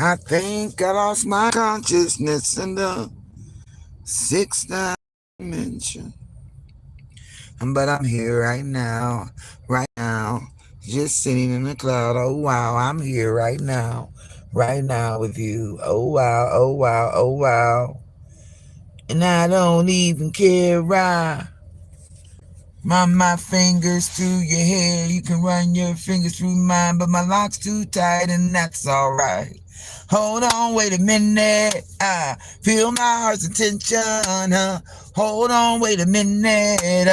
I think I lost my consciousness in the sixth dimension. But I'm here right now, just sitting in the cloud. Oh wow, I'm here right now with you. Oh wow, oh wow, oh wow. And I don't even care. Run my fingers through your hair. You can run your fingers through mine, but my lock's too tight, and that's alright. Hold on, wait a minute. I feel my heart's attention. Hold on, wait a minute.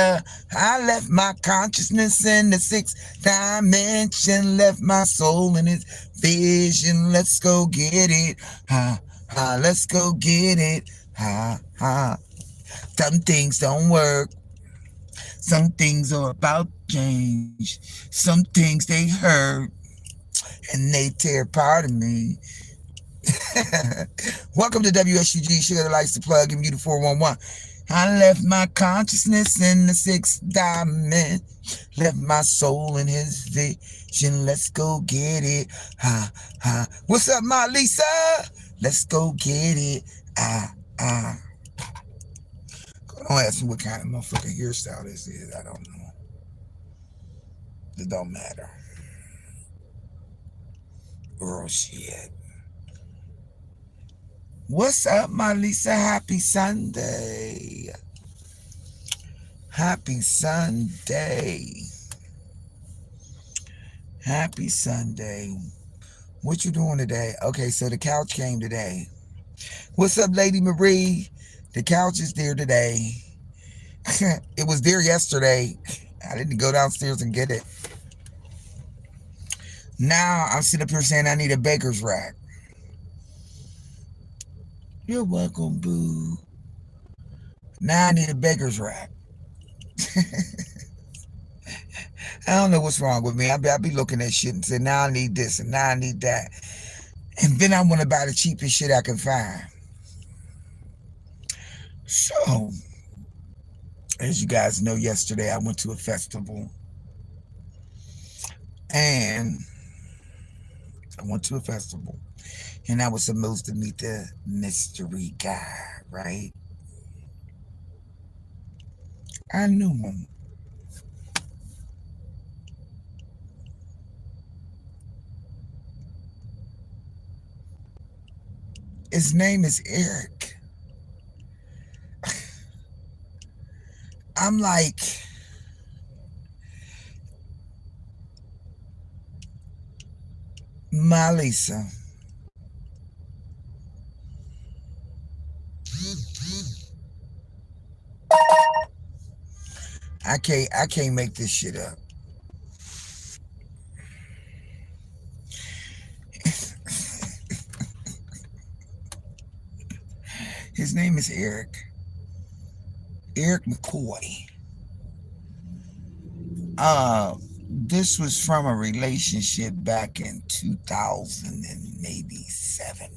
I left my consciousness in the sixth dimension. Left my soul in its vision. Let's go get it. Let's go get it. Some things don't work. Some things are about change. Some things they hurt and they tear part of me. Welcome to WSUG, Sugar that likes to plug and you the 411. I left my consciousness in the sixth dimension. Left my soul in his vision. Let's go get it. What's up, my Lisa? Let's go get it. Don't ask me what kind of motherfucking hairstyle this is. I don't know. It don't matter. Girl, shit. What's up, my Lisa? Happy Sunday. Happy Sunday. Happy Sunday. What you doing today? Okay, so the couch came today. What's up, Lady Marie? The couch is there today. It was there yesterday. I didn't go downstairs and get it. Now I'm sitting up here saying I need a baker's rack. You're welcome, boo. Now I need a baker's rack. I don't know what's wrong with me. I be looking at shit and say, now I need this and now I need that. And then I want to buy the cheapest shit I can find. So, as you guys know, yesterday I went to a festival. And I was supposed to meet the mystery guy, right? I knew him. His name is Eric. I'm like, my Lisa. I can't make this shit up. His name is Eric. Eric McCoy. This was from a relationship back in 2007.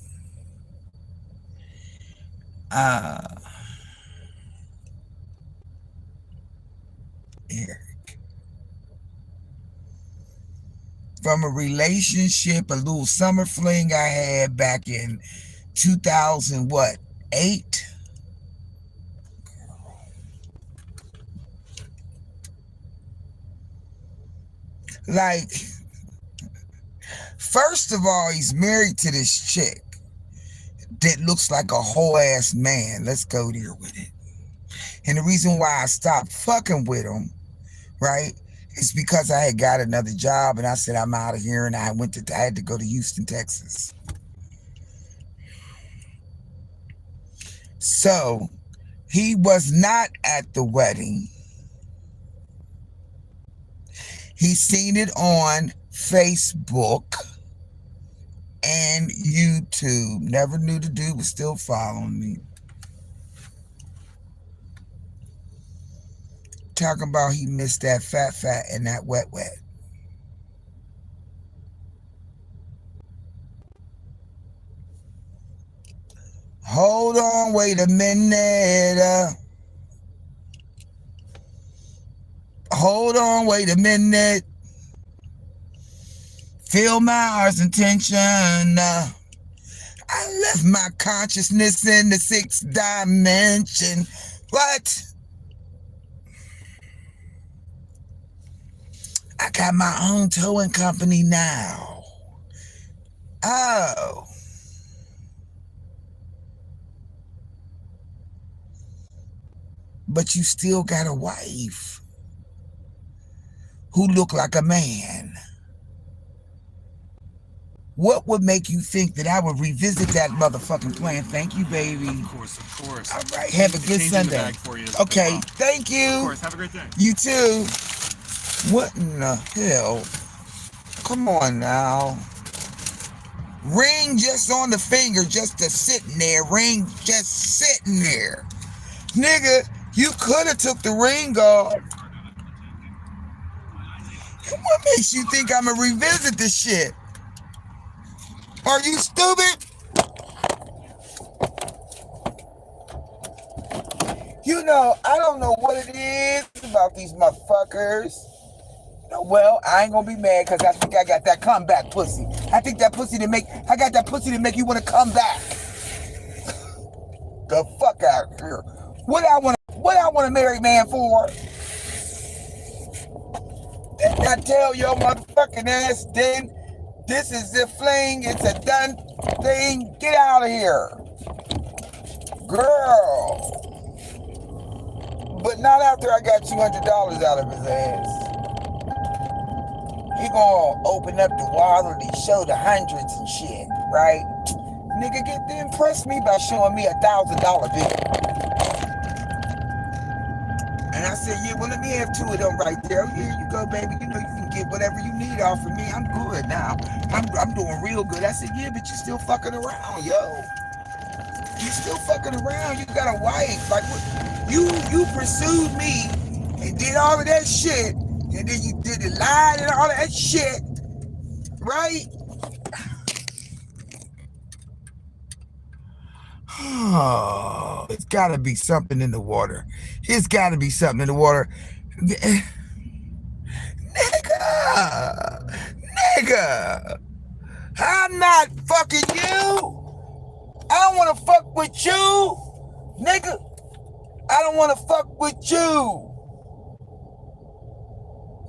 Eric. From a relationship, a little summer fling I had back in 2000, what, 8? Like, first of all, he's married to this chick that looks like a whole ass man. Let's go there with it. And the reason why I stopped fucking with him, right, is because I had got another job and I said I'm out of here, and I had to go to Houston, Texas. So he was not at the wedding. He seen it on Facebook and YouTube. Never knew the dude was still following me. Talking about he missed that fat and that wet. Hold on, wait a minute. Hold on, wait a minute. Feel my heart's intention. I left my consciousness in the sixth dimension. What? I got my own towing company now. Oh. But you still got a wife who look like a man. What would make you think that I would revisit that motherfucking plan? Thank you, baby. Of course. All right, have a good Sunday. Okay, thank you. Of course, have a great day. You too. What in the hell? Come on now. Ring just on the finger, just a sitting there. Ring just sitting there. Nigga, you could have took the ring off. What makes you think I'm gonna revisit this shit? Are you stupid? You know, I don't know what it is about these motherfuckers. Well, I ain't gonna be mad because I think I got that comeback pussy. I got that pussy to make you want to come back. The fuck out of here. What I want a married man for? Didn't I tell your motherfucking ass then? This is the fling. It's a done thing. Get out of here. Girl. But not after I got $200 out of his ass. He gonna open up the wallet and show the hundreds and shit, right? Nigga, get to impress me by showing me $1,000 bill. And I said, yeah, well, let me have two of them right there. Oh, here you go, baby. You know you can get whatever you need off of me. I'm good now. I'm doing real good. I said, yeah, but you still fucking around, yo. You still fucking around. You got a wife. Like, what? You pursued me and did all of that shit. And then you did the lie and all of that shit. Right? Oh, it's got to be something in the water. It's got to be something in the water. Nigga, I'm not fucking you. I don't want to fuck with you. Nigga, I don't want to fuck with you.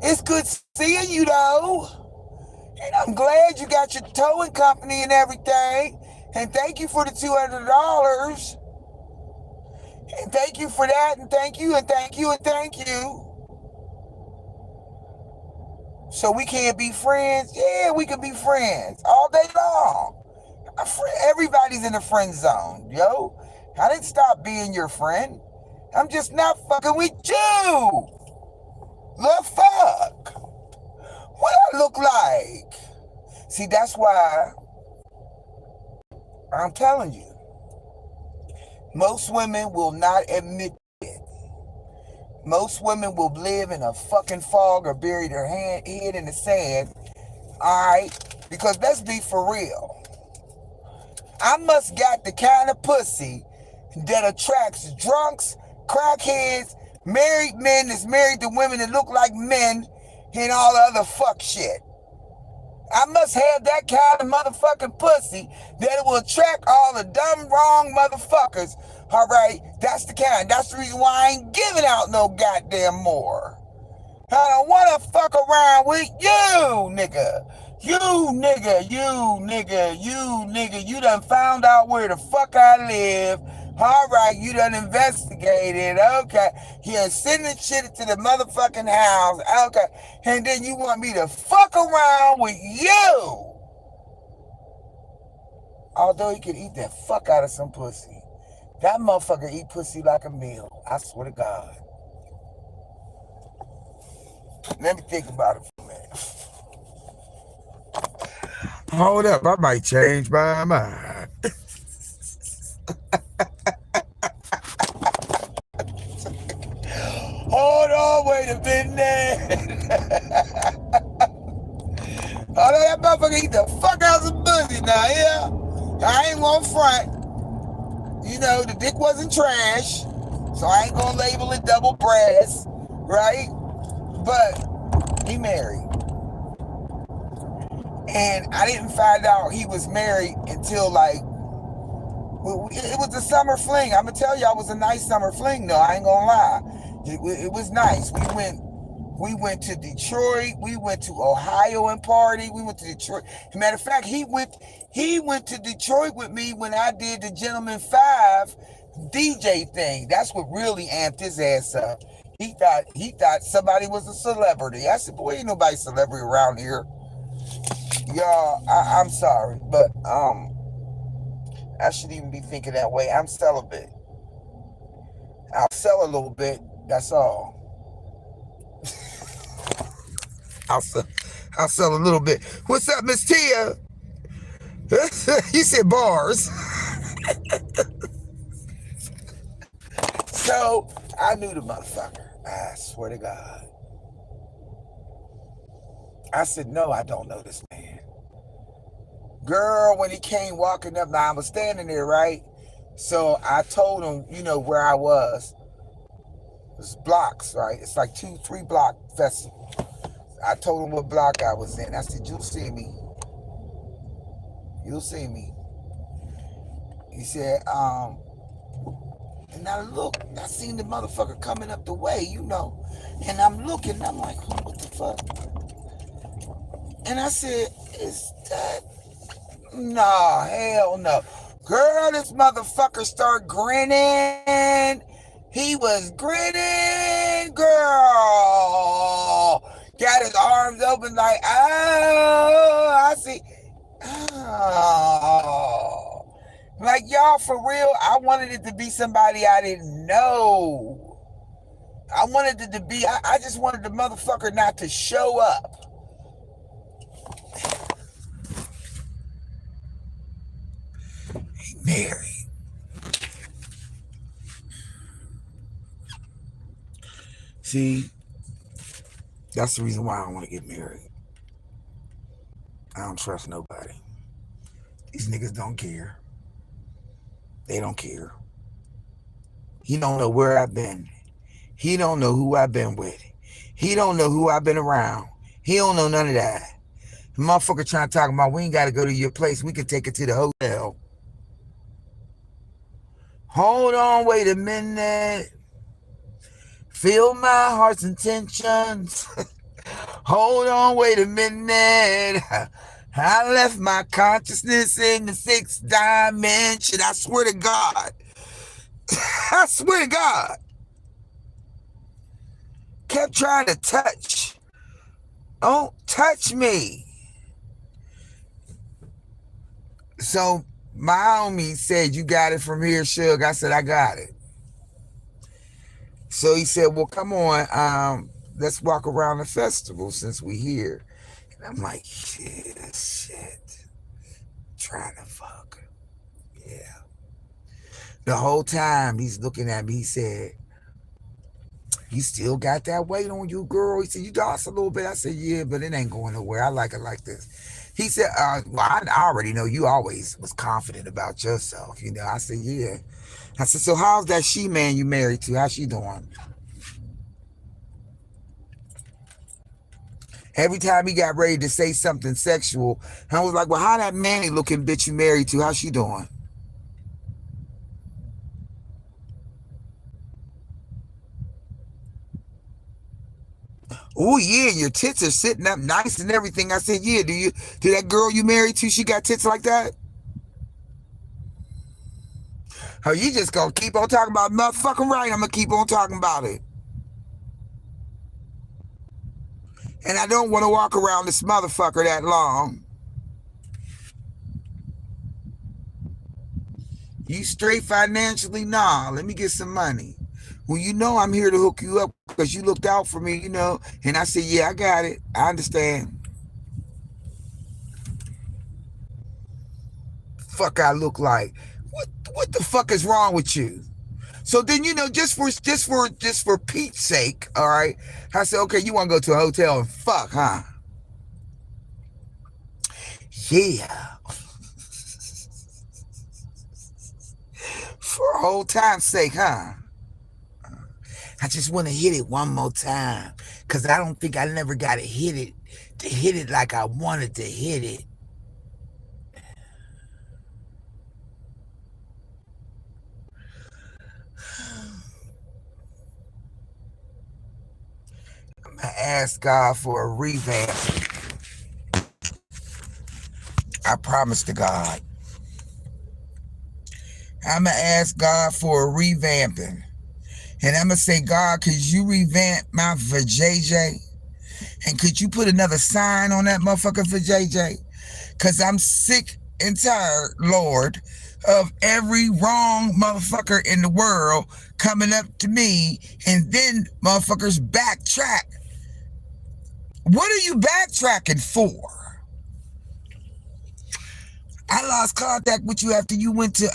It's good seeing you though. And I'm glad you got your towing company and everything. And thank you for the $200. And thank you for that. And thank you and thank you and thank you. So we can't be friends? Yeah, we can be friends all day long. Everybody's in the friend zone, yo. I didn't stop being your friend. I'm just not fucking with you. The fuck? What I look like? See, that's why I'm telling you. Most women will not admit it. Most women will live in a fucking fog or bury their head in the sand. Alright? Because let's be for real. I must got the kind of pussy that attracts drunks, crackheads, married men that's married to women that look like men, and all the other fuck shit. I must have that kind of motherfucking pussy that will attract all the dumb, wrong motherfuckers. All right, that's the kind. That's the reason why I ain't giving out no goddamn more. I don't want to fuck around with you, nigga. You nigga. You done found out where the fuck I live. All right, you done investigated. Okay. You're sending shit to the motherfucking house. Okay. And then you want me to fuck around with you. Although he could eat the fuck out of some pussy. That motherfucker eat pussy like a meal. I swear to God. Let me think about it for a minute. Hold up, I might change my mind. Hold on, wait a minute. Hold on, that motherfucker eat the fuck out of some pussy now, yeah? I ain't gonna front. You know, the dick wasn't trash, so I ain't gonna label it double breast, right? But he married. And I didn't find out he was married until like It was a summer fling. I'm gonna tell you, it was a nice summer fling. Though I ain't gonna lie, it was nice. We went to Detroit. We went to Ohio and party. We went to Detroit. As a matter of fact, he went to Detroit with me when I did the Gentleman Five DJ thing. That's what really amped his ass up. He thought somebody was a celebrity. I said, boy, ain't nobody celebrity around here. Y'all, I'm sorry, but I shouldn't even be thinking that way. I'm celibate. I'll sell a little bit. That's all. I'll sell, I'll sell a little bit. What's up, Miss Tia? You said bars. So I knew the motherfucker. I swear to God. I said, no, I don't know this man. Girl, when he came walking up, now I was standing there, right? So I told him, where I was. It's blocks, right? It's like 2-3 block festival. I told him what block I was in. I said, you'll see me. You'll see me. He said, and I looked, I seen the motherfucker coming up the way, and I'm looking, and I'm like, what the fuck? And I said, is that? Nah, hell no. Girl, this motherfucker started grinning. He was grinning, girl. Got his arms open like, oh, I see. Oh. Like, y'all, for real, I wanted it to be somebody I didn't know. I wanted it to be, I just wanted the motherfucker not to show up. He married. See, that's the reason why I don't want to get married. I don't trust nobody. These niggas don't care. They don't care. He don't know where I've been. He don't know who I've been with. He don't know who I've been around. He don't know none of that. The motherfucker trying to talk about we ain't got to go to your place. We can take it to the hotel. Hold on, wait a minute. Feel my heart's intentions. Hold on, wait a minute. I left my consciousness in the 6th dimension. I swear to God. I swear to God. Kept trying to touch. Don't touch me. So my homie said, you got it from here, Suge. I said, I got it. So he said, well, come on, let's walk around the festival since we here. And I'm like, shit. Trying to fuck. Yeah. The whole time he's looking at me, he said, you still got that weight on you, girl? He said, you lost a little bit. I said, yeah, but it ain't going nowhere. I like it like this. He said, well, I already know you always was confident about yourself. I said, yeah. I said, so how's that she-man you married to? How's she doing? Every time he got ready to say something sexual, I was like, well, how that manly looking bitch you married to? How's she doing? Oh, yeah, your tits are sitting up nice and everything. I said, yeah, do that girl you married to, she got tits like that? Oh, you just gonna keep on talking about motherfucking right. I'm gonna keep on talking about it. And I don't want to walk around this motherfucker that long. You straight financially? Nah, let me get some money. Well, I'm here to hook you up because you looked out for me, And I said, yeah, I got it. I understand. Fuck I look like. What the fuck is wrong with you? So then, just for Pete's sake, all right, I said, okay, you want to go to a hotel and fuck, huh? Yeah. For old time's sake, huh? I just want to hit it one more time because I don't think I never got to hit it like I wanted to hit it. ask God for a revamp. I promise to God. I'm going to ask God for a revamping. And I'm going to say, God, could you revamp my for JJ? And could you put another sign on that motherfucker for JJ? Because I'm sick and tired, Lord, of every wrong motherfucker in the world coming up to me and then motherfuckers backtrack. What are you backtracking for? I lost contact with you after you went to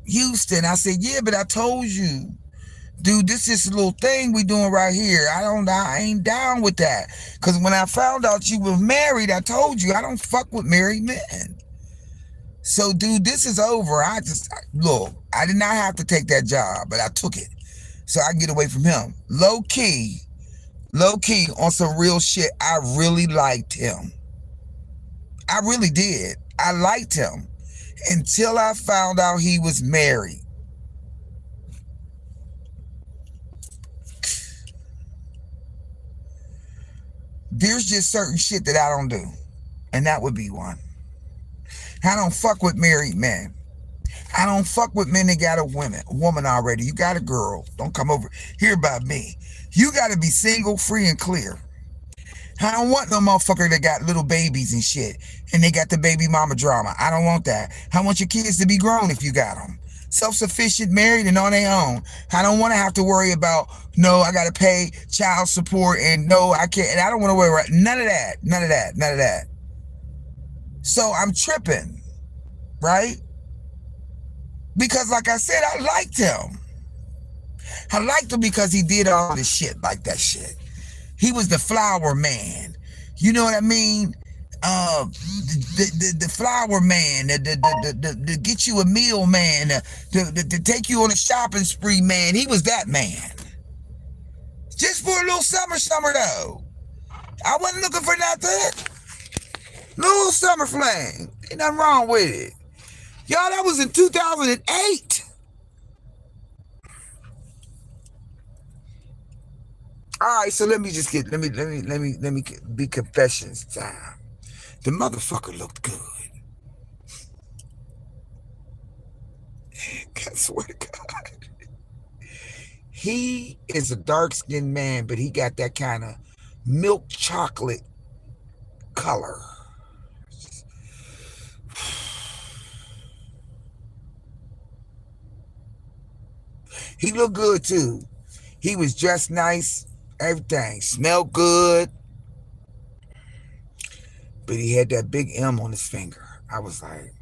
Houston. I said, yeah, but I told you, dude, this is a little thing we doing right here. I ain't down with that. Because when I found out you were married, I told you I don't fuck with married men. So, dude, this is over. Look, I did not have to take that job, but I took it so I can get away from him. Low key, on some real shit, I really liked him. I really did. I liked him until I found out he was married. There's just certain shit that I don't do, and that would be one. I don't fuck with married men. I don't fuck with men that got a woman already. You got a girl. Don't come over here about me. You got to be single, free, and clear. I don't want no motherfucker that got little babies and shit, and they got the baby mama drama. I don't want that. I want your kids to be grown if you got them. Self-sufficient, married, and on their own. I don't want to have to worry about, no, I got to pay child support, and no, I can't. And I don't want to worry about none of that. So I'm tripping, right? Because like I said, I liked him. I liked him because he did all this shit like that shit. He was the flower man. You know what I mean? The flower man, the get you a meal man, to take you on a shopping spree man. He was that man. Just for a little summer though. I wasn't looking for nothing. Little summer fling. Ain't nothing wrong with it. Y'all, that was in 2008. All right, so let me be confessions time. The motherfucker looked good. I swear to God. He is a dark-skinned man, but he got that kind of milk chocolate color. He looked good too. He was dressed nice, everything. Smelled good. But he had that big M on his finger. I was like,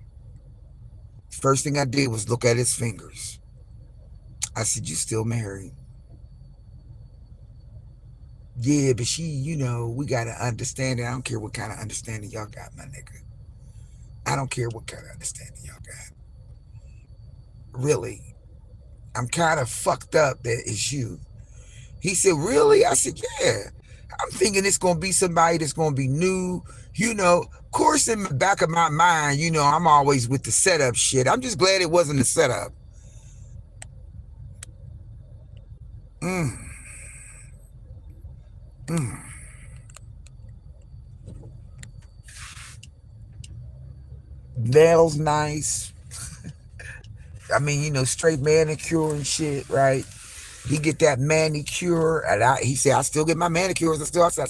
first thing I did was look at his fingers. I said, you still married? Yeah, but we got to understand it. I don't care what kind of understanding y'all got, my nigga. I don't care what kind of understanding y'all got. Really. I'm kind of fucked up that it's you. He said, really? I said, yeah. I'm thinking it's going to be somebody that's going to be new. Of course, in the back of my mind, I'm always with the setup shit. I'm just glad it wasn't the setup. Nails nice. I mean, straight manicure and shit, right? He get that manicure, and he said, I still get my manicures. I said, I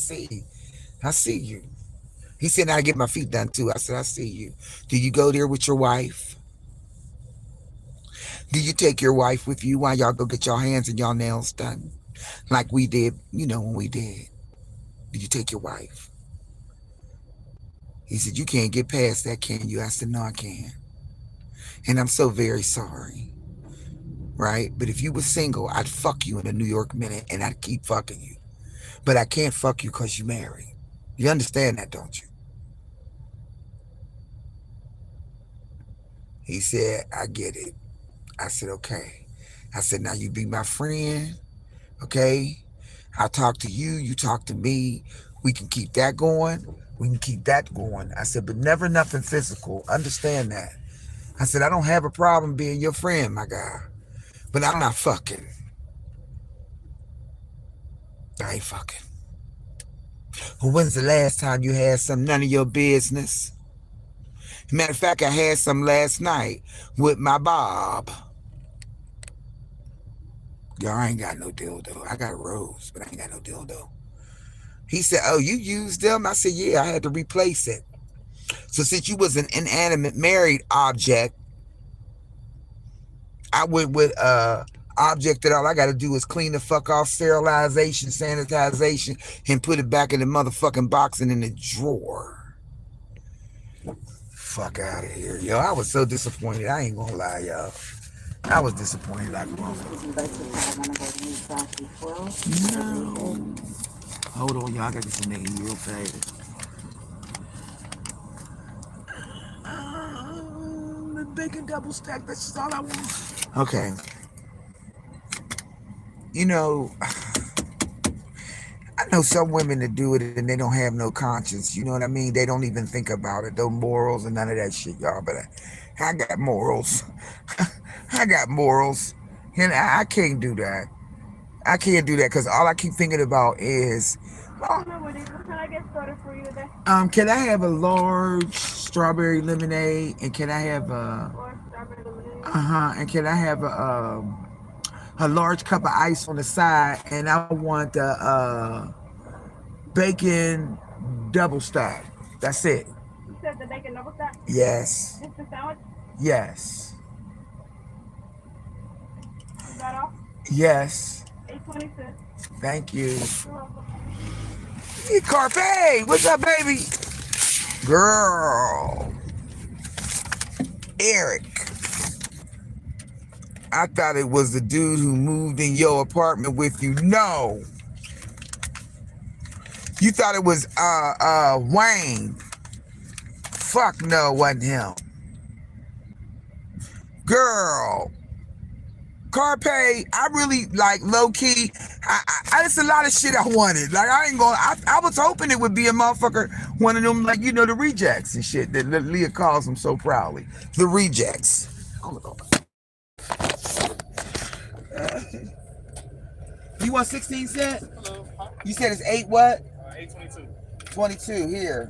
see you. He said, I get my feet done too. I said, I see you. Do you go there with your wife? Do you take your wife with you while y'all go get your hands and y'all nails done? Like we did, when we did. Did you take your wife? He said, you can't get past that, can you? I said, no, I can't. And I'm so very sorry. Right? But if you were single, I'd fuck you in a New York minute and I'd keep fucking you. But I can't fuck you because you married. You understand that, don't you? He said, I get it. I said, okay. I said, now you be my friend, okay? I'll talk to you, you talk to me. We can keep that going. I said, but never nothing physical. Understand that. I said, I don't have a problem being your friend, my guy. But I'm not fucking. I ain't fucking. Well, when's the last time you had some none of your business? Matter of fact, I had some last night with my Bob. Yo, I ain't got no dildo. I got Rose, but I ain't got no dildo. He said, oh, you used them? I said, yeah, I had to replace it. So since you was an inanimate married object, I went with object that all I got to do is clean the fuck off, sterilization, sanitization, and put it back in the motherfucking box and in the drawer. Fuck out of here. Yo, I was so disappointed. I ain't gonna lie, y'all. I was disappointed like a motherfucker. No. Hold on, y'all. I gotta get some name real fast. The bacon double stack. That's just all I want. Okay. You know, I know some women that do it and they don't have no conscience. You know what I mean? They don't even think about it. No morals and none of that shit, y'all. But I got morals. I got morals. And I can't do that. I can't do that because all I keep thinking about is, what can I get started for you today? Can I have a large strawberry lemonade, and can I have Or strawberry lemonade? and can I have a large cup of ice on the side, and I want the bacon double stack. That's it. You said the bacon double stack? Yes. Just the sandwich? Yes. Is that all? Yes. $8.26. Thank you. You're welcome. Hey, Carpe, what's up, baby? Girl. Eric. I thought it was the dude who moved in your apartment with you. No. You thought it was Wayne. Fuck no, it wasn't him. Girl. Carpe, I really like low key. I it's a lot of shit I wanted. Like I ain't going. I was hoping it would be a motherfucker, one of them, like, you know, the rejects and shit that Leah calls them so proudly. The rejects. You want 16 cents? Hello. You said it's 8 what? 8.22. 22 here.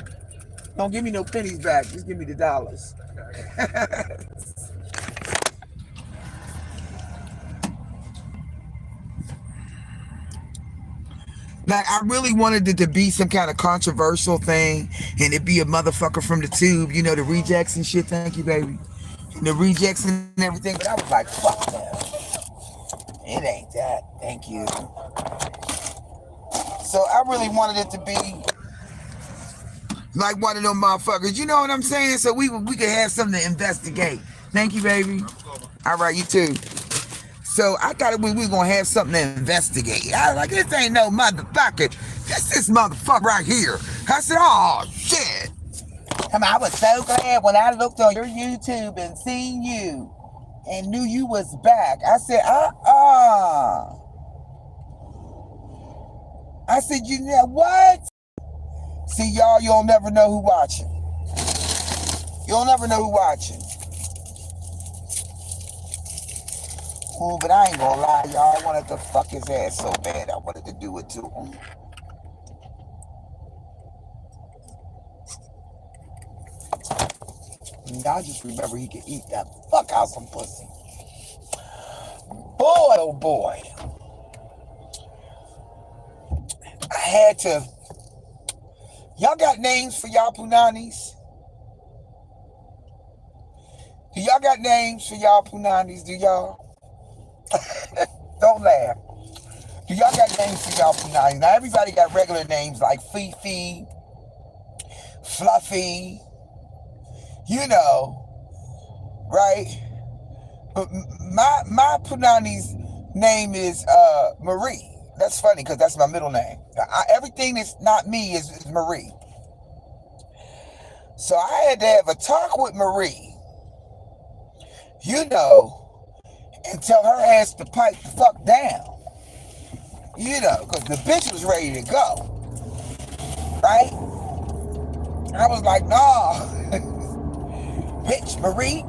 Don't give me no pennies back. Just give me the dollars. Like, I really wanted it to be some kind of controversial thing, and it be a motherfucker from the tube, you know, the rejects and shit. Thank you, baby. The rejects and everything. But I was like, fuck that. It ain't that. Thank you. So I really wanted it to be like one of them motherfuckers. You know what I'm saying? So we could have something to investigate. Thank you, baby. All right, you too. So I thought we were going to have something to investigate. I was like, this ain't no motherfucker. This motherfucker right here. I said, oh, shit. I was so glad when I looked on your YouTube and seen you and knew you was back. I said, I said, you know what? See, y'all, you'll never know who watching. You'll never know who watching. Ooh, but I ain't gonna lie, y'all. I wanted to fuck his ass so bad. I wanted to do it to him. And I just remember he could eat that fuck out some pussy. Boy, oh boy. I had to. Y'all got names for y'all punanis? Do y'all got names for y'all punanis? Do y'all? Don't laugh. Do y'all got names for y'all punanis? Now everybody got regular names like Fifi, Fluffy, you know, right? But my punani's name is Marie. That's funny because that's my middle name. Everything that's not me is Marie. So I had to have a talk with Marie, you know, and tell her ass to pipe the fuck down. You know, because the bitch was ready to go. Right? I was like, nah. Bitch, Marie,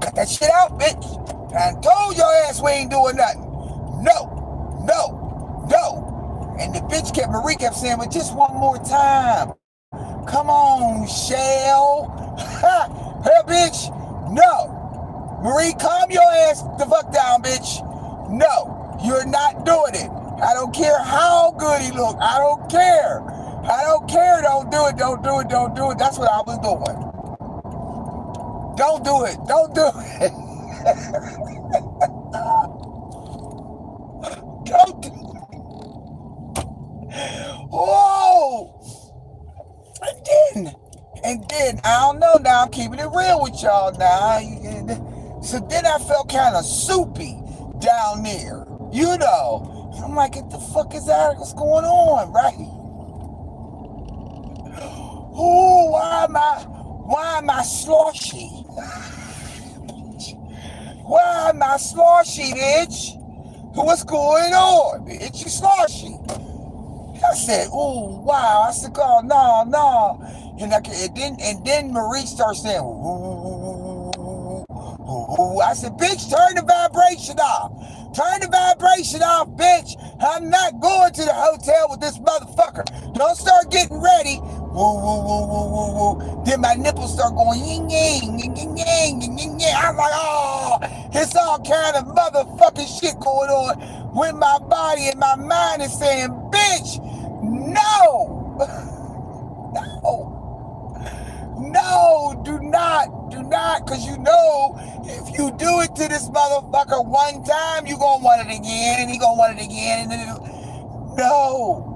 cut that shit out, bitch. I told your ass we ain't doing nothing. No. And the bitch Marie kept saying, but just one more time. Come on, Shell. Hey, bitch. No. Marie, calm your ass the fuck down, bitch. No, you're not doing it. I don't care how good he look. I don't care. I don't care. Don't do it. Don't do it. Don't do it. That's what I was doing. Don't do it. Don't do it. Don't do it. Whoa. And then, I don't know now, I'm keeping it real with y'all now. So then I felt kind of soupy down there, you know. I'm like, what the fuck is that? What's going on, right? Oh, why am I sloshy? Why am I sloshy, bitch? What's going on, bitch? You sloshy. I said, oh, wow. I said, oh, no. And then Marie starts saying, ooh. I said, bitch, turn the vibration off. Turn the vibration off, bitch. I'm not going to the hotel with this motherfucker. Don't start getting ready. Woo. Then my nipples start going ying. I'm like, oh, it's all kind of motherfucking shit going on with my body, and my mind is saying, bitch, no. No, do not, because you know, if you do it to this motherfucker one time, you gonna want it again, and he gonna want it again, and then no.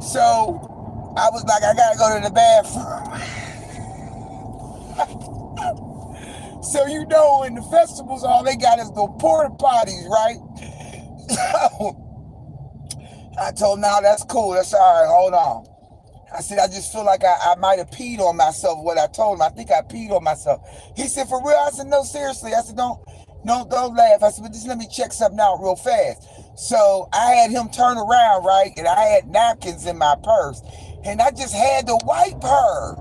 So, I was like, I gotta go to the bathroom. So, you know, in the festivals, all they got is the porta potties, right? So, I told him, no, that's cool, that's all right, hold on. I said, I just feel like I might have peed on myself, what I told him. I think I peed on myself. He said, for real? I said, no, seriously. I said, don't laugh. I said, but just let me check something out real fast. So I had him turn around, right? And I had napkins in my purse. And I just had to wipe her.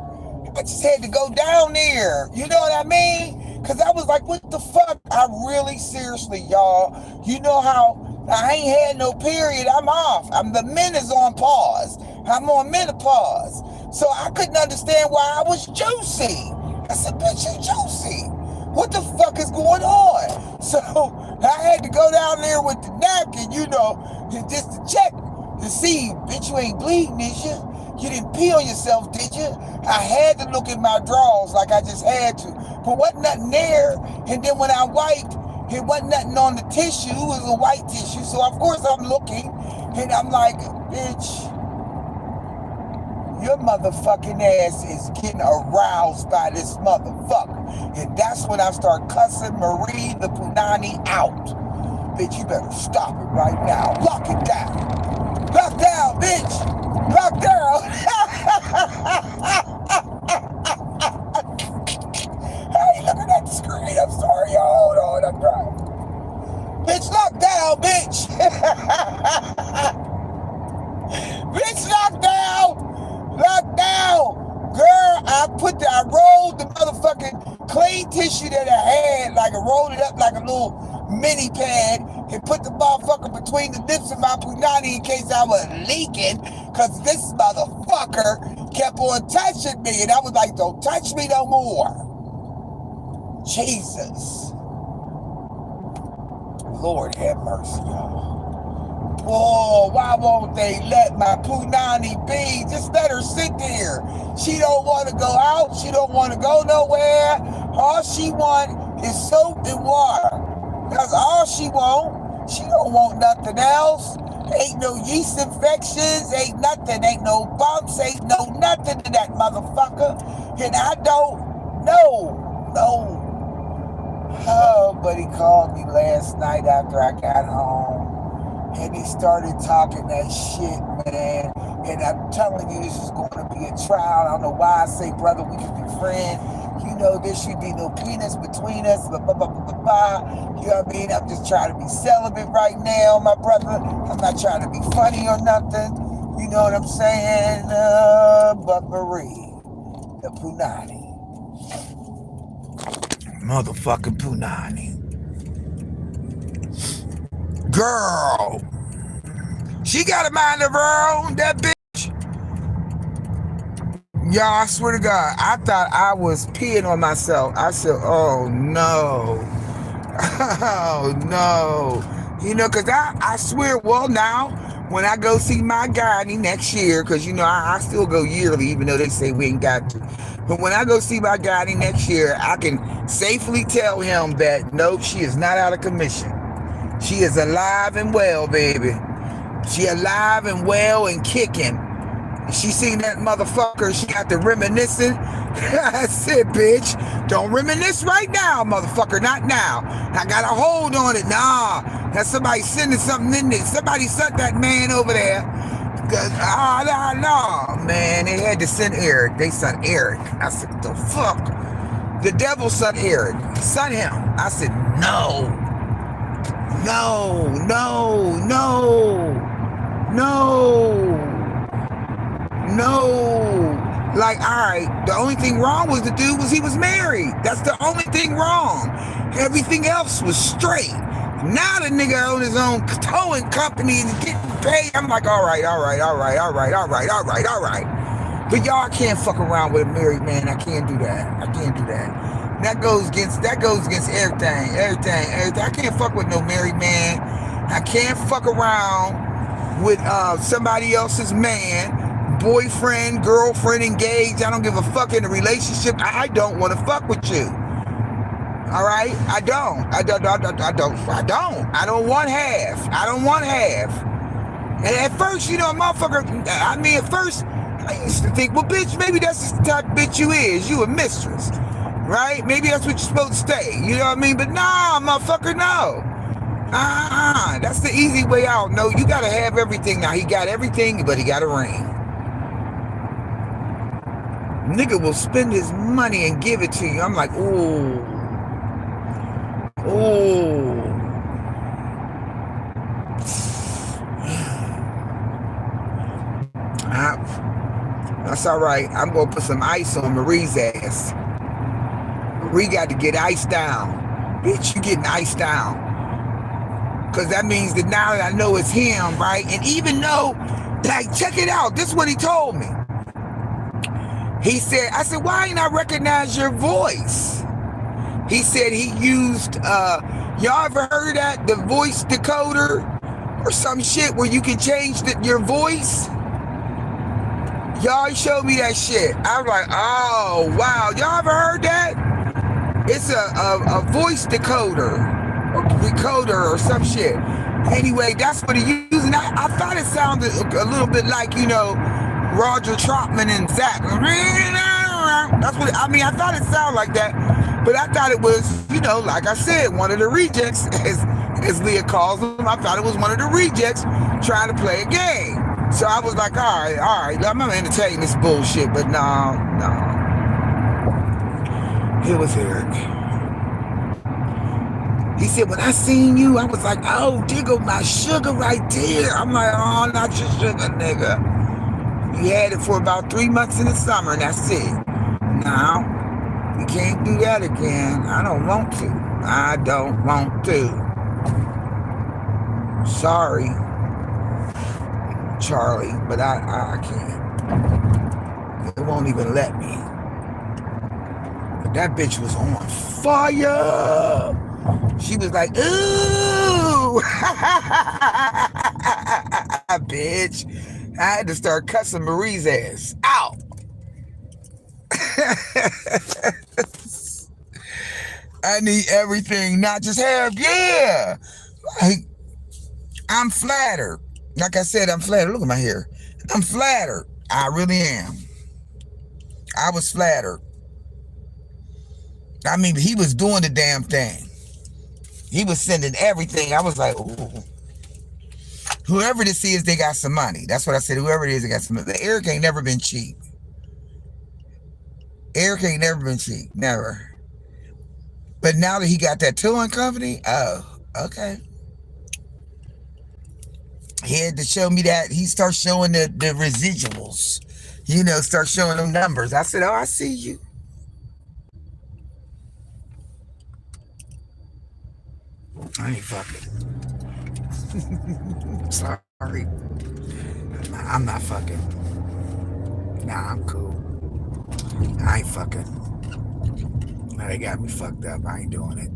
I just had to go down there. You know what I mean? Because I was like, what the fuck? I really, seriously, y'all. You know how I ain't had no period. I'm off. The men is on pause. I'm on menopause. So I couldn't understand why I was juicy. I said, bitch, you juicy. What the fuck is going on? So I had to go down there with the napkin, you know, just to check to see, bitch, you ain't bleeding, is you? You didn't pee on yourself, did you? I had to look at my drawers like I just had to. But wasn't nothing there. And then when I wiped, it wasn't nothing on the tissue. It was a white tissue. So of course I'm looking and I'm like, bitch, your motherfucking ass is getting aroused by this motherfucker. And that's when I start cussing Marie the Punani out. Bitch, you better stop it right now. Lock it down. Lock down, bitch. Lock down. Hey, look at that screen. I'm sorry. Hold on. I'm driving. Bitch, lock down, bitch. Bitch, lock down. Lock down. Girl, I rolled the motherfucking clean tissue that I had, like I rolled it up like a little mini pad and put the motherfucker between the lips of my punani in case I was leaking, because this motherfucker kept on touching me, and I was like, don't touch me no more. Jesus. Lord have mercy, y'all. Oh, why won't they let my punani be? Just let her sit there. She don't want to go out. She don't want to go nowhere. All she want is soap and water. That's all she want. She don't want nothing else. Ain't no yeast infections. Ain't nothing. Ain't no bumps. Ain't no nothing to that motherfucker. And I don't know. No. Oh, but he called me last night after I got home. And he started talking that shit, man. And I'm telling you, this is going to be a trial. I don't know why I say, brother, we can be friends. You know, there should be no penis between us. Blah, blah, blah, blah, blah, blah. You know what I mean? I'm just trying to be celibate right now, my brother. I'm not trying to be funny or nothing. You know what I'm saying? But Marie, the punani. Motherfucking punani. Girl. She got a mind of her own, that bitch. Y'all, I swear to God, I thought I was peeing on myself. I said, oh no. Oh no. Because I swear, well, now, when I go see my gynae next year, because, I still go yearly, even though they say we ain't got to. But when I go see my gynae next year, I can safely tell him that, nope, she is not out of commission. She is alive and well, baby. She alive and well and kicking. She seen that motherfucker. She got the reminiscing. I said, bitch, don't reminisce right now, motherfucker. Not now. I got a hold on it. Nah. That's somebody sending something in there. Somebody sent that man over there. No, man. They had to send Eric. They sent Eric. I said, the fuck? The devil sent Eric. Sent him. I said, no. No. Like, alright, the only thing wrong was the dude was he was married. That's the only thing wrong. Everything else was straight. Now the nigga own his own towing company and getting paid. I'm like, alright. But y'all can't fuck around with a married man. I can't do that. That goes against everything. I can't fuck with no married man. I can't fuck around with somebody else's man, boyfriend, girlfriend, engaged. I don't give a fuck in a relationship. I don't want to fuck with you. All right? I don't want half. And at first, motherfucker, at first, I used to think, well, bitch, maybe that's just the type of bitch you is. You a mistress, right? Maybe that's what you're supposed to stay. You know what I mean? But nah, motherfucker, no. That's the easy way out. No, you gotta have everything. Now, he got everything, but he got a ring. Nigga will spend his money and give it to you. I'm like, ooh. That's all right. I'm gonna put some ice on Marie's ass. Marie got to get iced down. Bitch, you getting iced down. Because that means that now I know it's him, right? And even though, like, check it out. This is what he told me. I said, why ain't I recognize your voice? He said he used, y'all ever heard of that? The voice decoder or some shit where you can change your voice? Y'all showed me that shit. I was like, oh, wow. Y'all ever heard that? It's a voice decoder or recorder or some shit. Anyway, that's what he used. And I thought it sounded a little bit like, Roger Troutman and Zach. That's what I thought it sounded like that. But I thought it was, like I said, one of the rejects, as Leah calls them. I thought it was one of the rejects trying to play a game. So I was like, all right, I'm gonna entertain this bullshit. But no. It was Eric. He said, when I seen you, I was like, oh, there go my sugar right there. I'm like, oh, not your sugar, nigga. You had it for about 3 months in the summer, and that's it. Now, you can't do that again. I don't want to. Sorry, Charlie, but I can't. It won't even let me. But that bitch was on fire. She was like, ooh, bitch. I had to start cussing Marie's ass out. I need everything, not just half. Yeah. Like, I'm flattered. Like I said, I'm flattered. Look at my hair. I'm flattered. I really am. I was flattered. I mean, he was doing the damn thing. He was sending everything. I was like, ooh. Whoever this is, they got some money. That's what I said. Whoever it is, they got some money. Eric ain't never been cheap. Never. But now that he got that towing company, oh, okay. He had to show me that. He starts showing the residuals. Start showing them numbers. I said, oh, I see you. I ain't fucking. Sorry. I'm not fucking. Nah, I'm cool. I ain't fucking. Now they got me fucked up. I ain't doing it.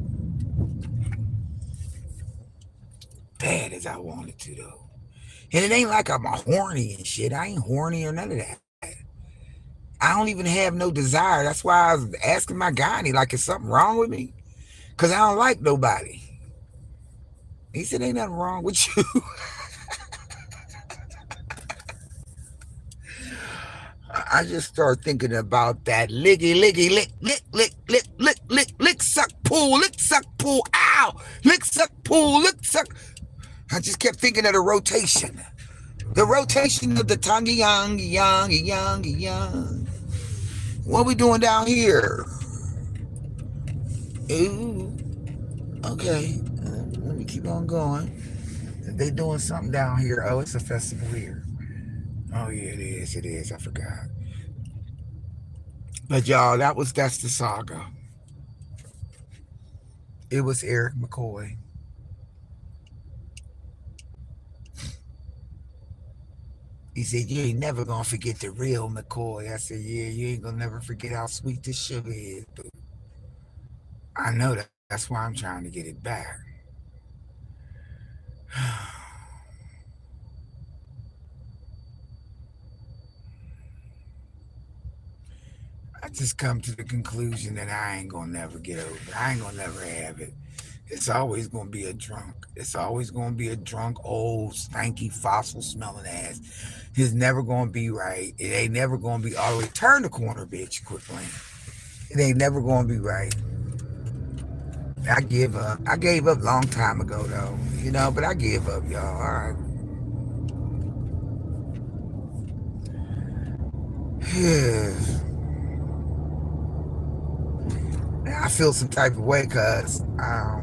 Bad as I wanted to though. And it ain't like I'm horny and shit. I ain't horny or none of that. I don't even have no desire. That's why I was asking my gynae, like, is something wrong with me? Because I don't like nobody. He said, ain't nothing wrong with you. I just started thinking about that licky, licky, lick, lick, lick, lick, lick, lick, lick, suck, pull, ow, lick, suck, pull, lick, suck. I just kept thinking of the rotation. The rotation of the tongue, young. What we doing down here? Ooh, okay. Let me keep on going. They doing something down here. Oh, it's a festival here. Oh yeah, it is. It is. I forgot. But y'all, that's the saga. It was Eric McCoy. He said, you ain't never gonna forget the real McCoy. I said, yeah, you ain't gonna never forget how sweet this sugar is, boo. I know that. That's why I'm trying to get it back. I just come to the conclusion that I ain't gonna never get over it. I ain't gonna never have it. It's always gonna be a drunk. It's always gonna be a drunk, old, stanky, fossil smelling ass. It's never gonna be right. It ain't never gonna be all the way. Turn the corner, bitch. Quit playing. It ain't never gonna be right. I give up. I gave up a long time ago though. But I give up, y'all. All right. I feel some type of way because I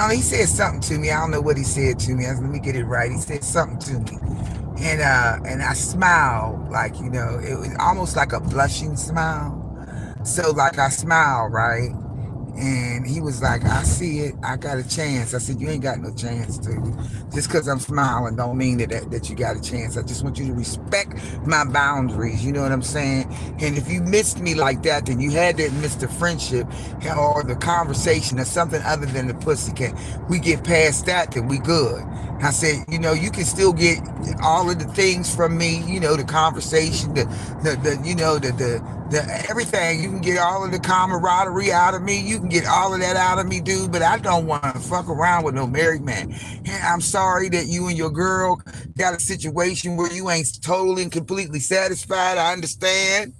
don't. He said something to me. I don't know what he said to me. Let me get it right. He said something to me, and I smiled like it was almost like a blushing smile. So like I smiled, right? And he was like, I see it. I got a chance. I said, you ain't got no chance, dude. Just because I'm smiling don't mean that you got a chance. I just want you to respect my boundaries. You know what I'm saying? And if you missed me like that, then you had to miss the friendship or the conversation or something other than the pussycat. We get past that, then we good. I said, you can still get all of the things from me, the conversation, the everything. You can get all of the camaraderie out of me. You can get all of that out of me, dude. But I don't want to fuck around with no married man. And I'm sorry that you and your girl got a situation where you ain't totally and completely satisfied. I understand,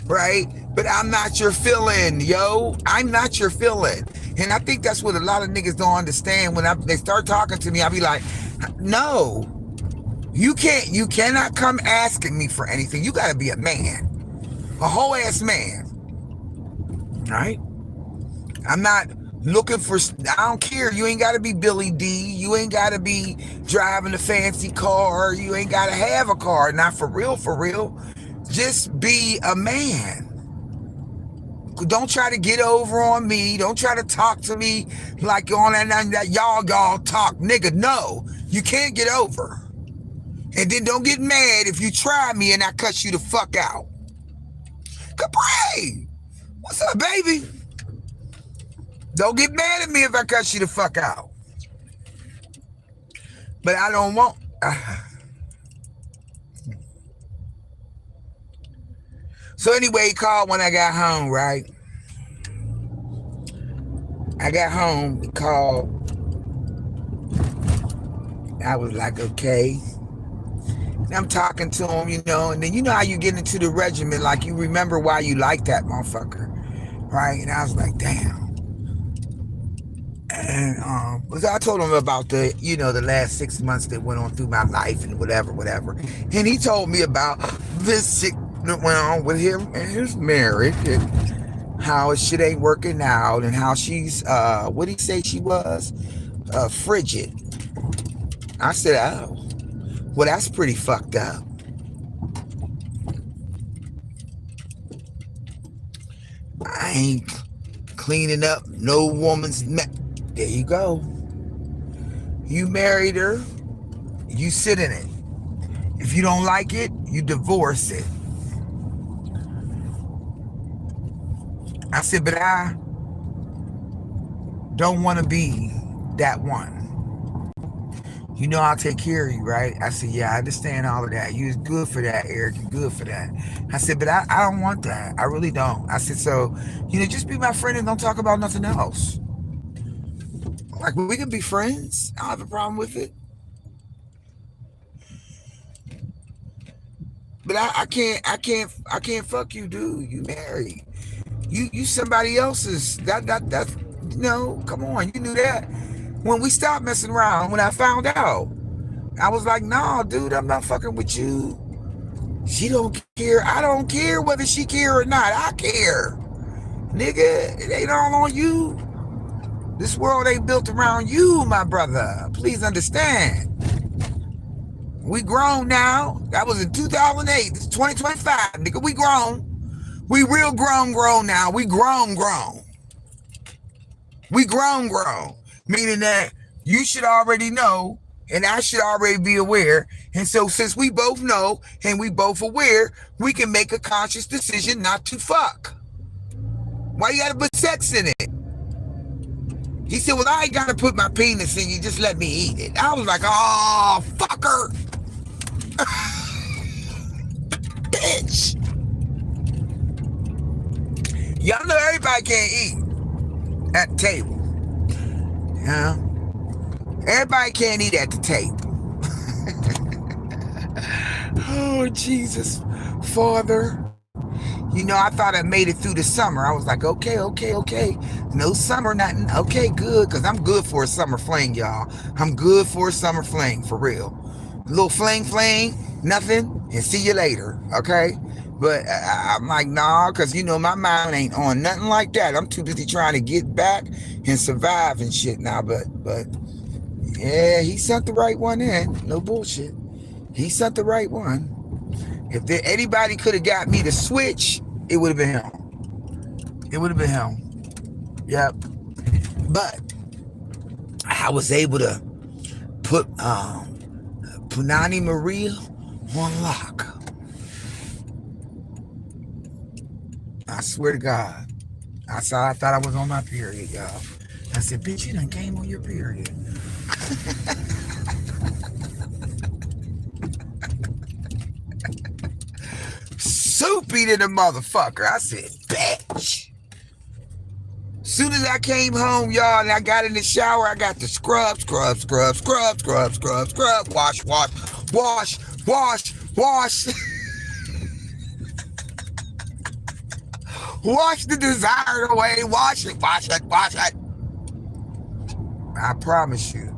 right? But I'm not your feeling, yo. I'm not your feeling. And I think that's what a lot of niggas don't understand. When they start talking to me, I'll be like, no, you can't. You cannot come asking me for anything. You got to be a man. A whole ass man. Right? I'm not looking for. I don't care. You ain't got to be Billy D. You ain't got to be driving a fancy car. You ain't got to have a car. Not for real, for real. Just be a man. Don't try to get over on me. Don't try to talk to me like on that y'all talk. Nigga, no. You can't get over. And then don't get mad if you try me and I cut you the fuck out. Capri! What's up, baby? Don't get mad at me if I cut you the fuck out. But I don't want. So anyway, he called when I got home, right? I got home, he called. I was like, okay. And I'm talking to him, and then you know how you get into the regiment, like you remember why you like that motherfucker, right? And I was like, damn. And I told him about the last 6 months that went on through my life and whatever. And he told me about this shit that went on with him and his marriage and how his shit ain't working out and how she's, what did he say she was? Frigid. I said, oh, well, that's pretty fucked up. I ain't cleaning up no woman's mess. There you go. You married her, you sit in it. If you don't like it, you divorce it. I said, but I don't want to be that one. You know I'll take care of you, right? I said, yeah, I understand all of that. You was good for that, Eric. You're good for that. I said, but I don't want that. I really don't. I said, so, just be my friend and don't talk about nothing else. Like, we can be friends. I don't have a problem with it. But I can't fuck you, dude. You married. You somebody else's. That's come on. You knew that. When we stopped messing around, when I found out, I was like, no, dude, I'm not fucking with you. She don't care. I don't care whether she care or not. I care. Nigga, it ain't all on you. This world ain't built around you, my brother. Please understand. We grown now. That was in 2008. This is 2025. Nigga, we grown. We real grown now. We grown. We grown. Meaning that you should already know and I should already be aware. And so since we both know and we both aware, we can make a conscious decision not to fuck. Why you gotta put sex in it? He said, well, I ain't gotta put my penis in you, just let me eat it. I was like, oh, fucker. Bitch. Y'all know everybody can't eat at the table. Yeah. Everybody can't eat at the table. Oh, Jesus, Father. I thought I made it through the summer. I was like, okay. No summer, nothing. Okay, good, because I'm good for a summer fling, y'all. I'm good for a summer fling, for real. A little fling, nothing, and see you later, okay? But I'm like, nah, because, my mind ain't on nothing like that. I'm too busy trying to get back and survive and shit now. But yeah, he sent the right one in. No bullshit. He sent the right one. If anybody could have got me to switch, it would have been him. It would have been him. Yep. But I was able to put Punani Maria on lock. I swear to God. I thought I was on my period, y'all. I said, bitch, you done came on your period. Soupy to the motherfucker. I said, bitch. Soon as I came home, y'all, and I got in the shower, I got the scrub, wash. Wash the desire away. Wash it. I promise you.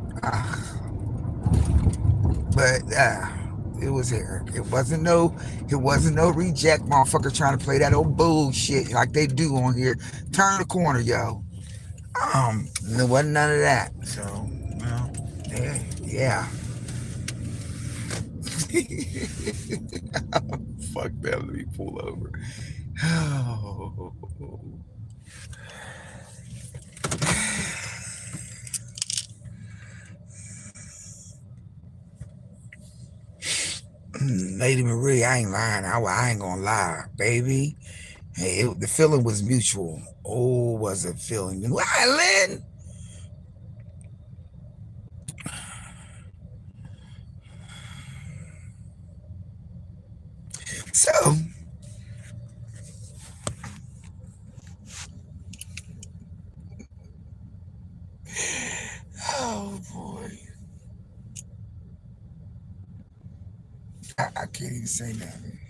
But it was Eric. It wasn't no reject motherfucker trying to play that old bullshit like they do on here. Turn the corner, yo. There wasn't none of that. So, well, yeah. Fuck that. Let me pull over. Oh. Lady Marie, I ain't lying. I ain't gonna lie, baby. Hey, the feeling was mutual. Oh, was it feeling? Why, Lynn? So, oh boy, I can't even say nothing.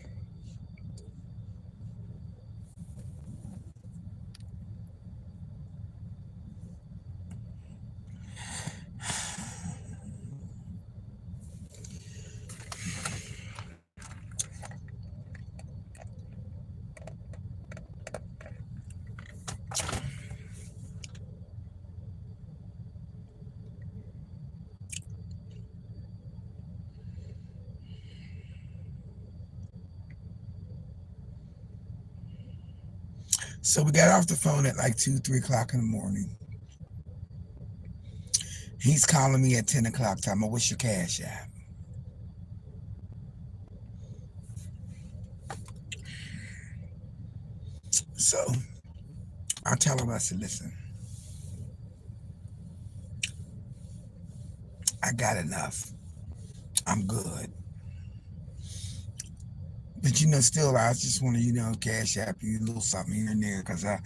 So we got off the phone at like 2, 3 o'clock in the morning. He's calling me at 10 o'clock time. What's your cash app? So I tell him, I said, listen, I got enough. I'm good. But still, I just want to, cash app you a little something here and there, because I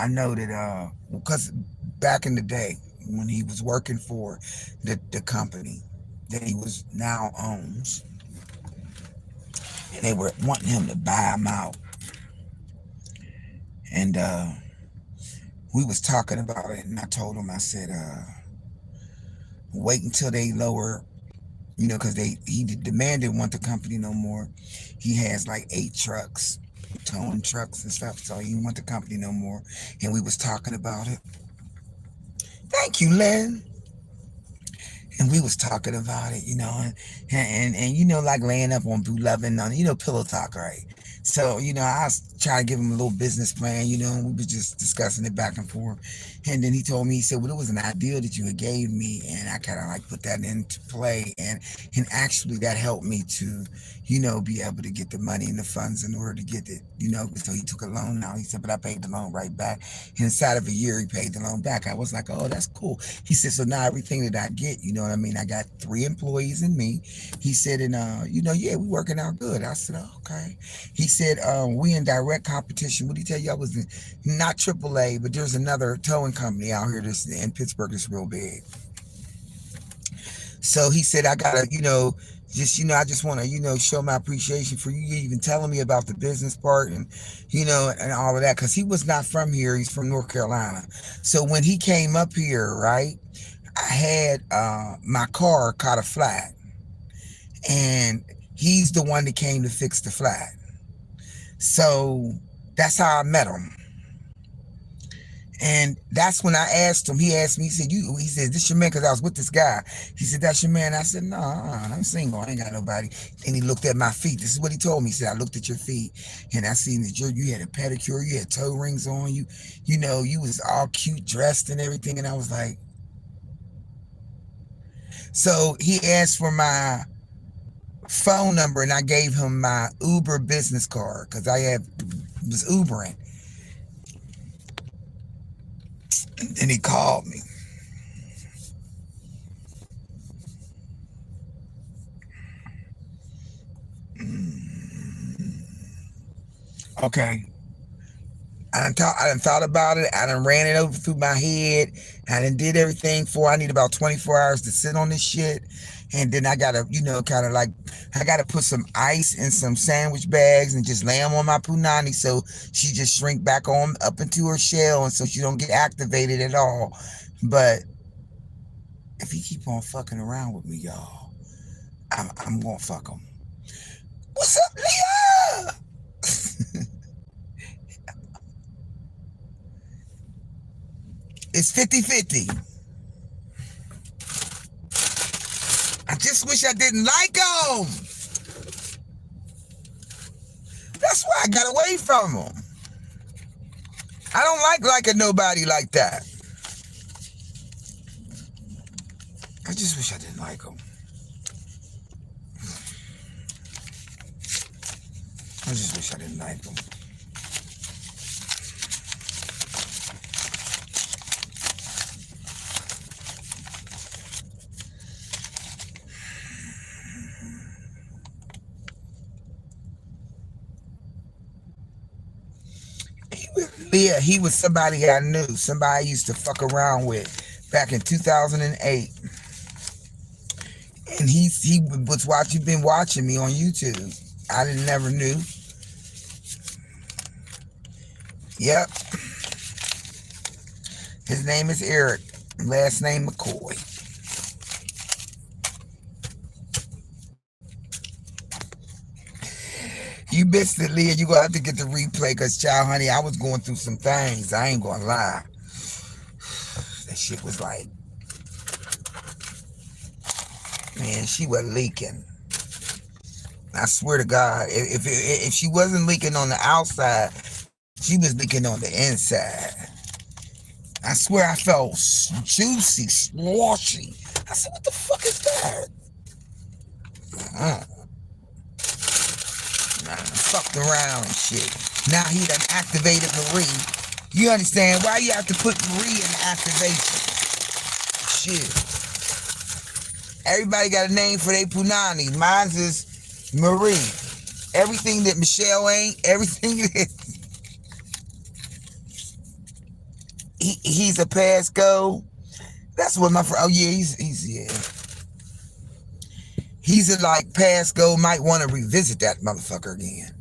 know that, because back in the day when he was working for the company that he was now owns, and they were wanting him to buy him out, and we was talking about it, and I told him, I said, wait until they lower, because the man didn't want the company no more. He has like 8 trucks, towing trucks and stuff, so he didn't want the company no more. And we was talking about it. Thank you, Len. And we was talking about it, and like laying up on Boo Lovin' on, pillow talk, right? So, I was trying to give him a little business plan, and we was just discussing it back and forth. And then he told me, he said, well, it was an idea that you had gave me, and I kind of like put that into play, and actually that helped me to, be able to get the money and the funds in order to get it, so he took a loan now. He said, but I paid the loan right back. And inside of a year, he paid the loan back. I was like, oh, that's cool. He said, so now everything that I get, what I mean? I got 3 employees and me. He said, and yeah, we working out good. I said, oh, okay. He said, we in direct competition. What did he tell you? I was not AAA, but there's another towing company out here that's in Pittsburgh that's real big. So he said, I gotta, just, I just want to, show my appreciation for you even telling me about the business part and, and all of that. Cause he was not from here. He's from North Carolina. So when he came up here, right, I had my car caught a flat, and he's the one that came to fix the flat. So that's how I met him. And that's when I asked him. He asked me, he said, he said, this your man? Because I was with this guy. He said, that's your man? I said, no, I'm single. I ain't got nobody. And he looked at my feet. This is what he told me. He said, I looked at your feet, and I seen that you had a pedicure, you had toe rings on, you was all cute dressed and everything. And I was like, so he asked for my phone number, and I gave him my Uber business card because I was Ubering. And he called me. Okay. I done thought about it. I done ran it over through my head. I done did everything for. I need about 24 hours to sit on this shit. And then I gotta, kind of like, I gotta put some ice in some sandwich bags and just lay them on my punani so she just shrink back on up into her shell, and so she don't get activated at all. But if he keep on fucking around with me, y'all, I'm gonna fuck him. What's up, Leah? It's 50-50. I just wish I didn't like him. That's why I got away from him. I don't like liking nobody like that. I just wish I didn't like him. I just wish I didn't like him. Yeah, he was somebody I knew, somebody I used to fuck around with back in 2008. And he was been watching me on YouTube. I never knew. Yep. His name is Eric. Last name McCoy. You missed it, Leah. You gonna have to get the replay, because, child, honey, I was going through some things. I ain't gonna lie. That shit was like, man, she was leaking. I swear to God, if she wasn't leaking on the outside, she was leaking on the inside. I swear I felt juicy, slushy. I said, what the fuck is that? Fucked around and shit. Now he done activated Marie. You understand why you have to put Marie in activation? Shit. Everybody got a name for their punani. Mine's is Marie. Everything that Michelle ain't, everything that he's a passcode. That's what my friend. Oh yeah, he's yeah. He's a like passcode. Might want to revisit that motherfucker again.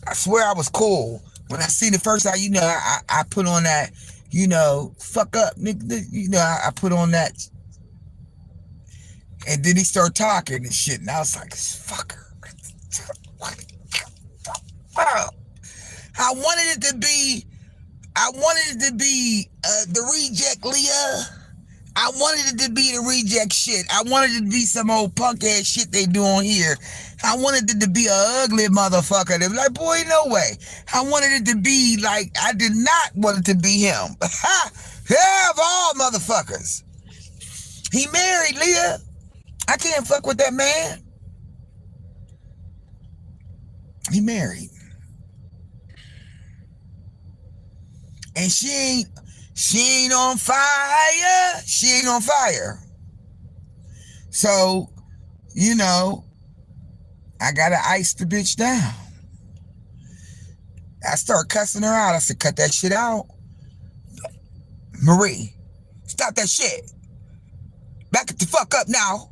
I swear I was cool when I seen the first time. You know, I put on that. You know, fuck up, nigga. You know, I put on that, and then he started talking and shit, and I was like, fucker. I wanted it to be the reject Leah. I wanted it to be the reject shit. I wanted it to be some old punk ass shit they doing here. I wanted it to be a ugly motherfucker. They be like, boy, no way. I wanted it to be like, I did not want it to be him. Yeah, of all motherfuckers. He married, Leah. I can't fuck with that man. He married. And she ain't on fire. She ain't on fire. So, you know, I gotta ice the bitch down. I start cussing her out. I said, cut that shit out. Marie, stop that shit. Back it the fuck up now.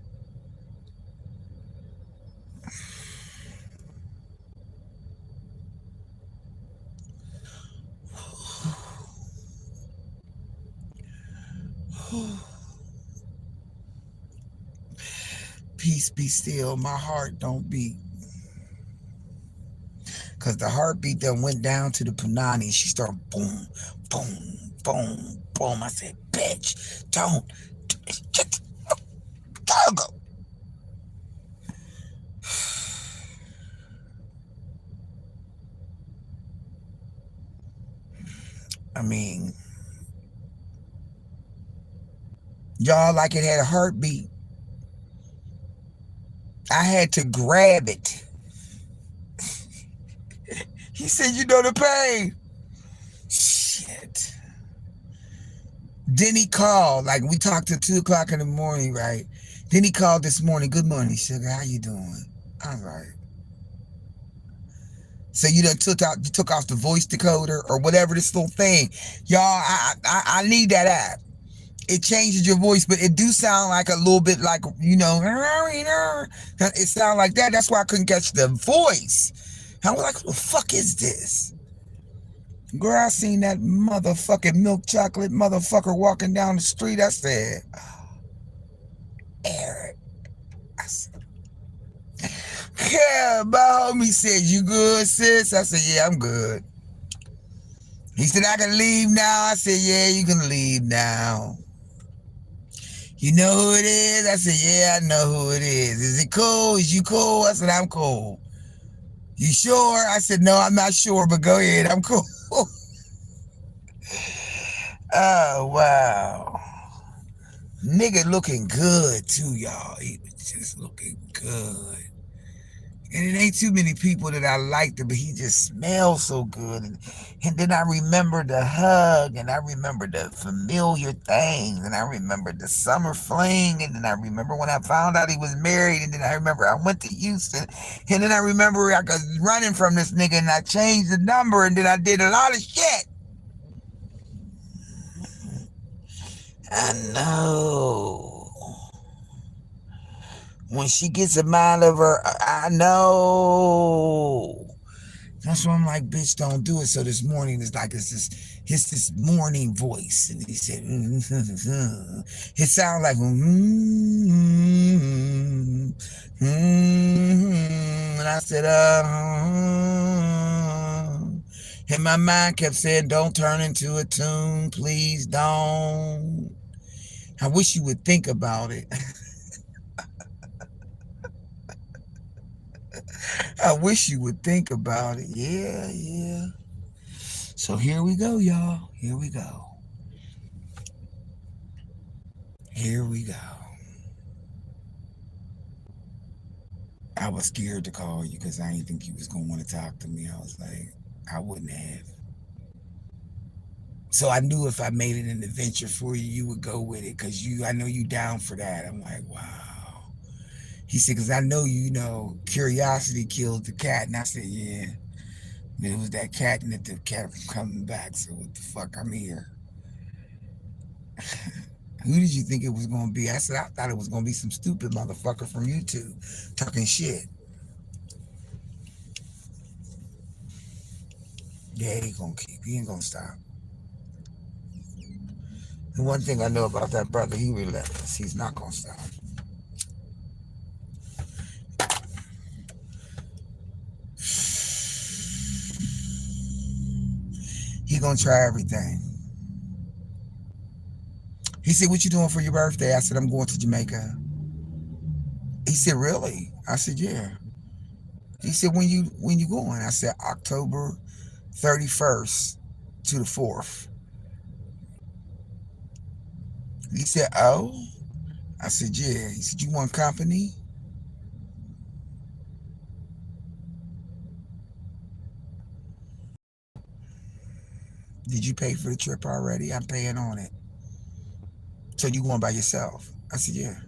Peace be still, my heart don't beat. Cause the heartbeat that went down to the punani, she started boom, boom, boom, boom. I said, bitch, don't go. I mean, y'all like it had a heartbeat. I had to grab it. He said, you know the pain. Shit. Then he called, like we talked till 2 o'clock in the morning, right? Then he called this morning, good morning, sugar, how you doing? All right. So you done took off the voice decoder or whatever this little thing. Y'all, I need that app. It changes your voice, but it do sound like a little bit like, you know, it sound like that. That's why I couldn't catch the voice. I was like, what the fuck is this? Girl, I seen that motherfucking milk chocolate motherfucker walking down the street. I said, oh, Eric. I said, yeah, my homie said, you good, sis? I said, yeah, I'm good. He said, I can leave now. I said, yeah, you can leave now. You know who it is? I said, yeah, I know who it is. Is it cool? Is you cool? I said, I'm cool. You sure? I said, no, I'm not sure, but go ahead. I'm cool. Oh, wow. Nigga looking good, too, y'all. He was just looking good. And it ain't too many people that I liked him, but he just smells so good. And then I remember the hug, and I remember the familiar things, and I remember the summer fling, and then I remember when I found out he was married, and then I remember I went to Houston, and then I remember I was running from this nigga, and I changed the number, and then I did a lot of shit. I know. When she gets a mind of her, I know. That's why I'm like, bitch, don't do it. So this morning it's like it's this morning voice, and he said, it sounded like, and I said, and my mind kept saying, don't turn into a tune, please don't. I wish you would think about it. I wish you would think about it. Yeah, yeah. So here we go, y'all. Here we go. Here we go. I was scared to call you because I didn't think you was gonna want to talk to me. I was like, I wouldn't have. So I knew if I made it an adventure for you, you would go with it because I know you down for that. I'm like, wow. He said, because I know curiosity killed the cat, and I said, yeah. But it was that cat, and the cat was coming back. So what the fuck? I'm here. Who did you think it was gonna be? I said I thought it was gonna be some stupid motherfucker from YouTube talking shit. Yeah, he gonna keep. He ain't gonna stop. The one thing I know about that brother, he relentless. He's not gonna stop. He gonna try everything. He said, "What you doing for your birthday?" I said, "I'm going to Jamaica." He said, "Really?" I said, "Yeah." He said, "When you going?" I said, "October 31st to the 4th." He said, "Oh." I said, "Yeah." He said, "You want company?" Did you pay for the trip already? I'm paying on it. So you going by yourself? I said, "Yeah."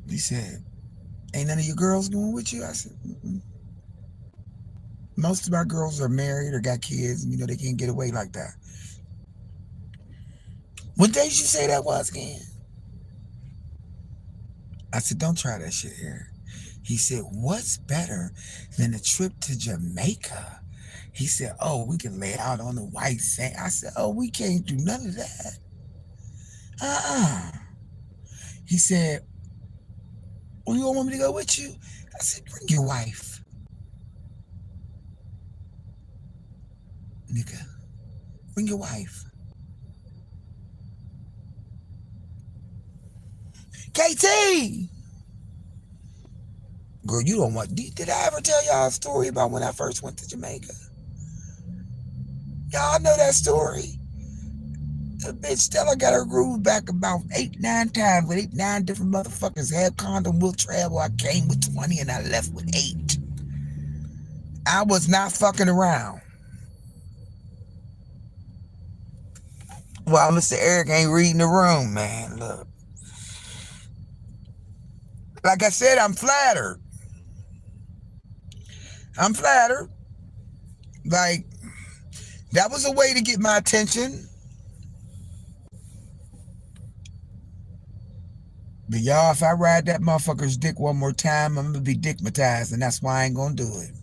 He said, "Ain't none of your girls going with you?" I said, "Mm-mm." Most of my girls are married or got kids, and they can't get away like that. What day did you say that was again? I said, "Don't try that shit here." He said, "What's better than a trip to Jamaica?" He said, "Oh, we can lay out on the white sand." I said, "Oh, we can't do none of that." Uh-uh. He said, "Well, you don't want me to go with you?" I said, "Bring your wife, nigga. Bring your wife." KT! Girl, you don't want... Did I ever tell y'all a story about when I first went to Jamaica? Y'all know that story. The bitch Stella got her groove back about 8, 9 times with 8, 9 different motherfuckers. Had condom will travel. I came with 20 and I left with 8. I was not fucking around. Well, Mr. Eric ain't reading the room, man. Look. Like I said, I'm flattered. I'm flattered. Like, that was a way to get my attention. But y'all, if I ride that motherfucker's dick one more time, I'm gonna be dickmatized, and that's why I ain't gonna do it.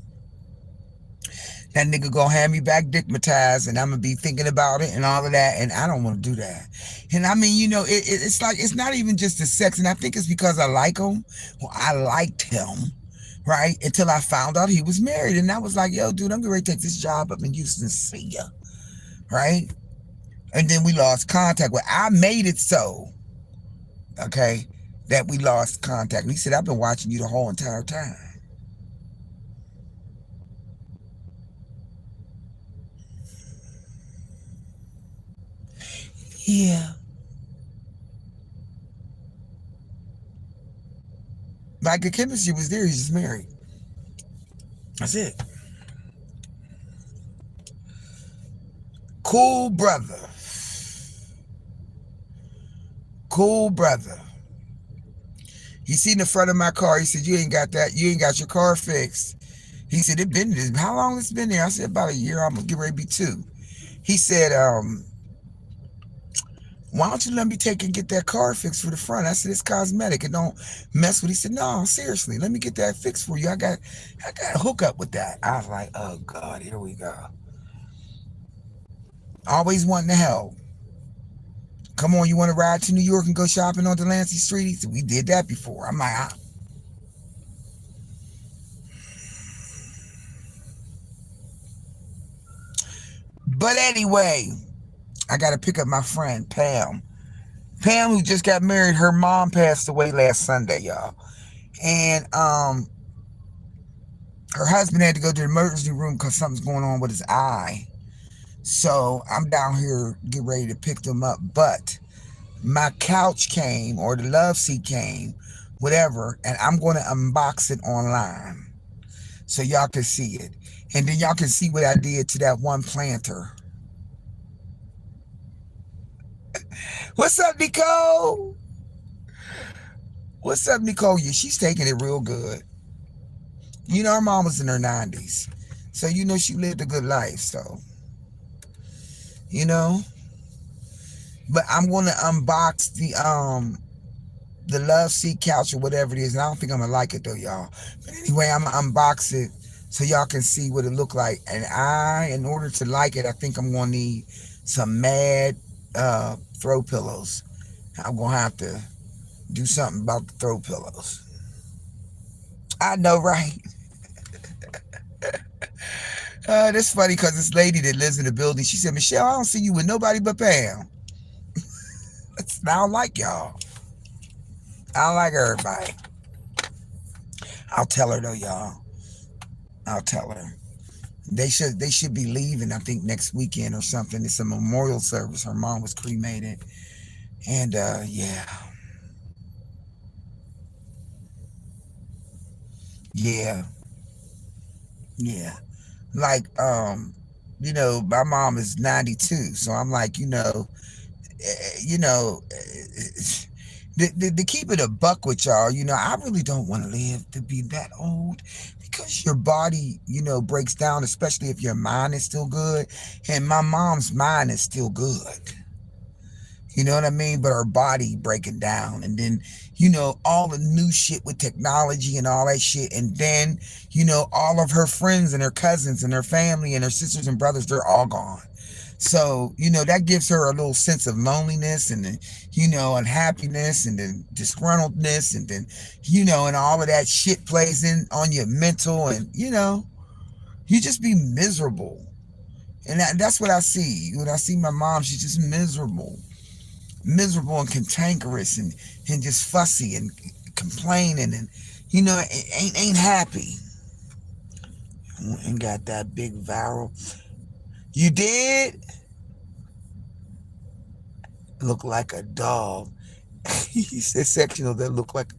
That nigga gonna have me back dickmatized, and I'm gonna be thinking about it and all of that, and I don't want to do that. And I mean, it's like it's not even just the sex, and I think it's because I like him. Well, I liked him, right? Until I found out he was married, and I was like, "Yo, dude, I'm gonna take this job up in Houston, see ya," right? And then we lost contact. Well, I made it so, okay, that we lost contact. And he said, "I've been watching you the whole entire time." Yeah. Like the chemistry was there, he's just married. That's it. Cool brother. Cool brother. He seen the front of my car. He said, "You ain't got that. You ain't got your car fixed." He said, "It been this. How long it's been there?" I said, "About a year. I'm gonna get ready to be 2." He said, "Why don't you let me take and get that car fixed for the front?" I said, "It's cosmetic. It don't mess with." He said, "No, seriously, let me get that fixed for you. I got a hookup with that." I was like, "Oh God, here we go." Always wanting to help. "Come on, you want to ride to New York and go shopping on Delancey Street?" He said, "We did that before." I'm like, But anyway, I got to pick up my friend Pam. Pam, who just got married, her mom passed away last Sunday, y'all. And Her husband had to go to the emergency room because something's going on with his eye. So I'm down here get ready to pick them up. But my couch came or the love seat came, whatever, and I'm going to unbox it online so y'all can see it. And then y'all can see what I did to that one planter. What's up, Nicole? What's up, Nicole? Yeah, she's taking it real good. You know, her mom was in her 90s. So, you know, she lived a good life. So, you know. But I'm going to unbox the love seat couch or whatever it is. And I don't think I'm going to like it, though, y'all. But anyway, I'm going to unbox it so y'all can see what it look like. And in order to like it, I think I'm going to need some mad throw pillows. I'm going to have to do something about the throw pillows. I know, right? That's funny because this lady that lives in the building, she said, Michelle, I don't see you with nobody but Pam. I don't like y'all. I don't like everybody. I'll tell her though, y'all. I'll tell her. They should be leaving, I think, next weekend or something. It's a memorial service. Her mom was cremated. And yeah. Yeah. Yeah. Like, you know, my mom is 92. So I'm like, you know, to keep it a buck with y'all, you know, I really don't want to live to be that old because your body, you know, breaks down, especially if your mind is still good. And my mom's mind is still good. You know what I mean? But her body breaking down. And then, you know, all the new shit with technology and all that shit. And then, you know, all of her friends and her cousins and her family and her sisters and brothers, they're all gone. So, you know, that gives her a little sense of loneliness and, you know, unhappiness and then disgruntledness. And then, you know, and all of that shit plays in on your mental. And, you know, you just be miserable. And that's what I see. When I see my mom, she's just miserable and cantankerous and just fussy and complaining and, you know, ain't happy. And got that big viral. You did? Look like a dog. He said sectional that looked like,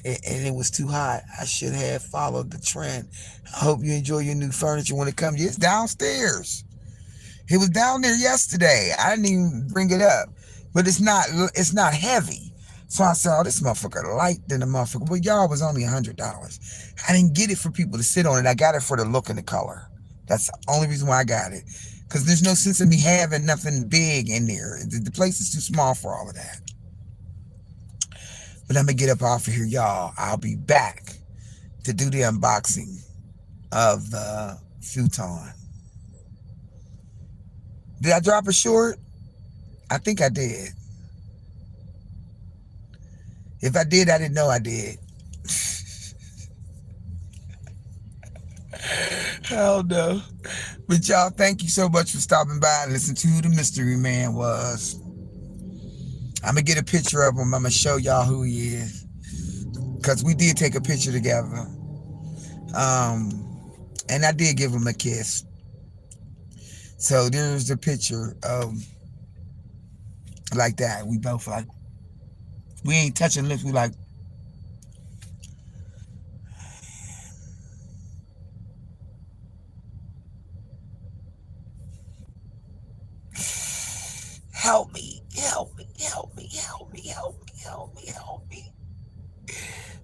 and it was too hot. I should have followed the trend. I hope you enjoy your new furniture when it comes. It's downstairs. It was down there yesterday. I didn't even bring it up. But it's not heavy. So I said, oh, this motherfucker light than the motherfucker. But y'all, was only $100. I didn't get it for people to sit on it. I got it for the look and the color. That's the only reason why I got it. Because there's no sense in me having nothing big in there. The place is too small for all of that. But I'm going to get up off of here, y'all. I'll be back to do the unboxing of the futon. Did I drop it short? I think I did. If I did, I didn't know I did. Hell no. But y'all, thank you so much for stopping by and listening to who the mystery man was. I'm going to get a picture of him. I'm going to show y'all who he is. Because we did take a picture together. And I did give him a kiss. So there's the picture of like that. We both like, we ain't touching lips. We like, help me, help me, help me, help me, help me, help me, help me.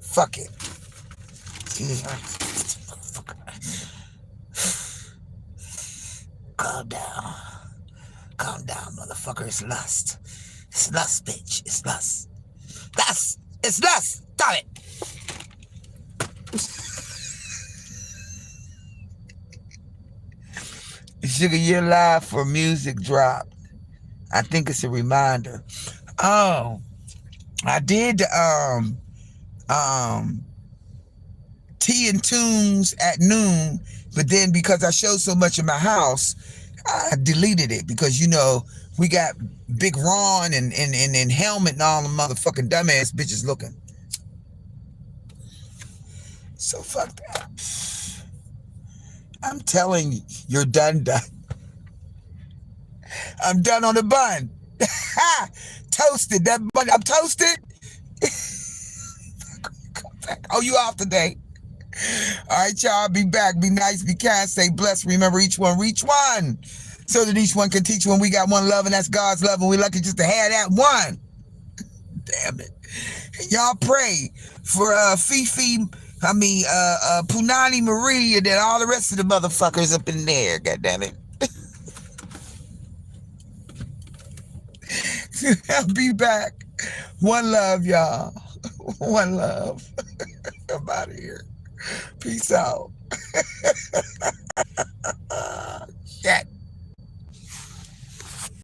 Fuck it. Calm down. Calm down, motherfucker. It's lust. It's lust, bitch. It's lust. Lust. It's lust. Stop it. Sugar, you're live for music drop. I think it's a reminder. Oh, I did tea and tunes at noon, but then because I showed so much in my house, I deleted it because, you know, we got Big Ron and Helmet and all the motherfucking dumbass bitches looking. So fuck that. I'm telling you, you're done. I'm done on the bun. Toasted. That bun, I'm toasted. Oh, you off today? All right, y'all. Be back. Be nice. Be kind. Stay blessed. Remember, each one reach one, so that each one can teach one. We got one love, and that's God's love, and we're lucky just to have that one. Damn it. Y'all pray for Fifi. Punani Marie, and then all the rest of the motherfuckers up in there. God damn it. I'll be back. One love, y'all. One love. I'm out of here. Peace out.